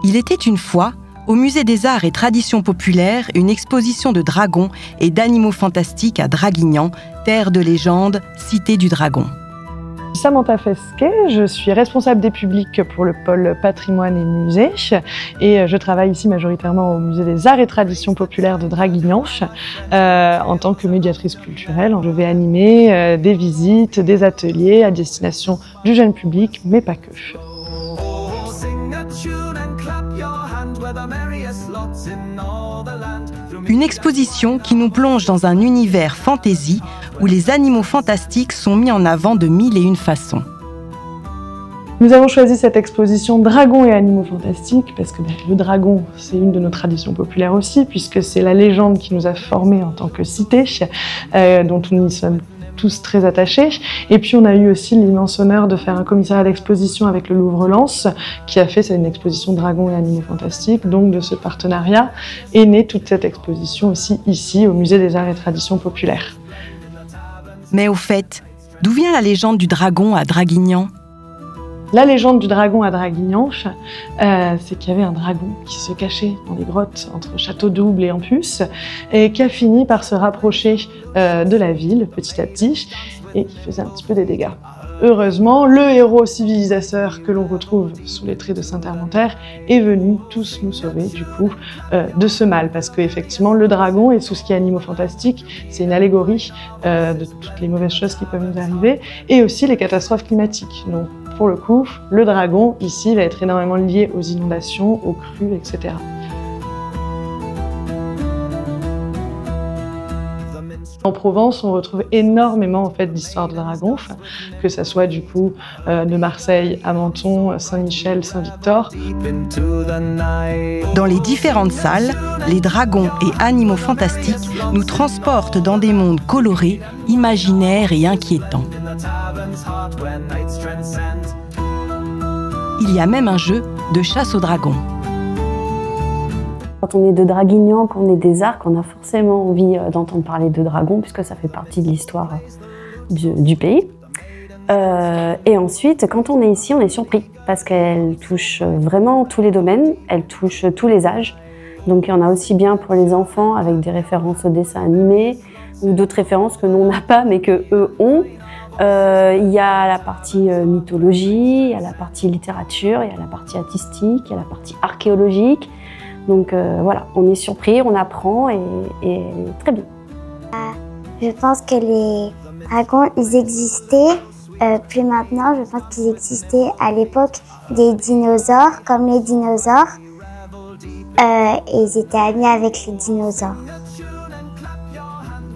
Il était une fois, au Musée des Arts et Traditions Populaires, une exposition de dragons et d'animaux fantastiques à Draguignan, terre de légende, cité du dragon. Samantha Fesquet, je suis responsable des publics pour le pôle patrimoine et musée et je travaille ici majoritairement au Musée des Arts et Traditions Populaires de Draguignan en tant que médiatrice culturelle. Je vais animer des visites, des ateliers à destination du jeune public, mais pas que. Une exposition qui nous plonge dans un univers fantasy où les animaux fantastiques sont mis en avant de mille et une façons. Nous avons choisi cette exposition Dragons et animaux fantastiques parce que le dragon, c'est une de nos traditions populaires aussi, puisque c'est la légende qui nous a formés en tant que cité, dont nous y sommes tous très attachés. Et puis on a eu aussi l'immense honneur de faire un commissariat d'exposition avec le Louvre-Lens, qui a fait une exposition Dragons et animaux fantastiques. Donc de ce partenariat est née toute cette exposition aussi ici, au Musée des Arts et Traditions Populaires. Mais au fait, d'où vient la légende du dragon à Draguignan ? La légende du dragon à Draguignan, c'est qu'il y avait un dragon qui se cachait dans les grottes entre Château-Double et Ampus et qui a fini par se rapprocher de la ville petit à petit et qui faisait un petit peu des dégâts. Heureusement, le héros civilisateur que l'on retrouve sous les traits de Saint-Hermantaire est venu tous nous sauver du coup de ce mal, parce qu'effectivement le dragon et tout ce qui est animaux fantastiques, c'est une allégorie de toutes les mauvaises choses qui peuvent nous arriver et aussi les catastrophes climatiques. Donc pour le coup, le dragon ici va être énormément lié aux inondations, aux crues, etc. En Provence, on retrouve énormément d'histoires de dragons, que ce soit du coup de Marseille à Menton, Saint-Michel, Saint-Victor. Dans les différentes salles, les dragons et animaux fantastiques nous transportent dans des mondes colorés, imaginaires et inquiétants. Il y a même un jeu de chasse aux dragons. Quand on est de Draguignan, qu'on est des Arcs, on a forcément envie d'entendre parler de dragons, puisque ça fait partie de l'histoire du pays. Et ensuite, quand on est ici, on est surpris, parce qu'elle touche vraiment tous les domaines, elle touche tous les âges. Donc il y en a aussi bien pour les enfants, avec des références aux dessins animés, ou d'autres références que nous on n'a pas, mais qu'eux ont. Il y a la partie mythologie, il y a la partie littérature, il y a la partie artistique, il y a la partie archéologique. Donc voilà, on est surpris, on apprend et très bien. Je pense que les dragons, ils existaient, plus maintenant, je pense qu'ils existaient à l'époque des dinosaures, comme les dinosaures, et ils étaient amis avec les dinosaures.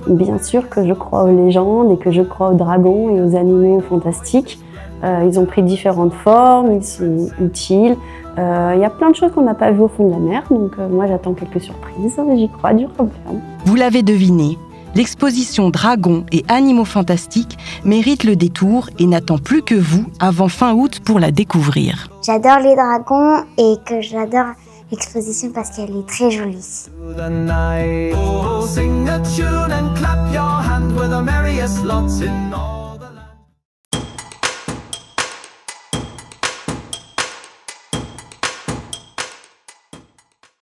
Bien sûr que je crois aux légendes et que je crois aux dragons et aux animaux fantastiques. Ils ont pris différentes formes, ils sont utiles. Il y a plein de choses qu'on n'a pas vues au fond de la mer, donc moi j'attends quelques surprises, j'y crois dur comme ferme. Vous l'avez deviné, l'exposition Dragons et animaux fantastiques mérite le détour et n'attend plus que vous avant fin août pour la découvrir. J'adore les dragons et que j'adore l'exposition parce qu'elle est très jolie. Sing a tune and clap your hand with the merriest lots in all.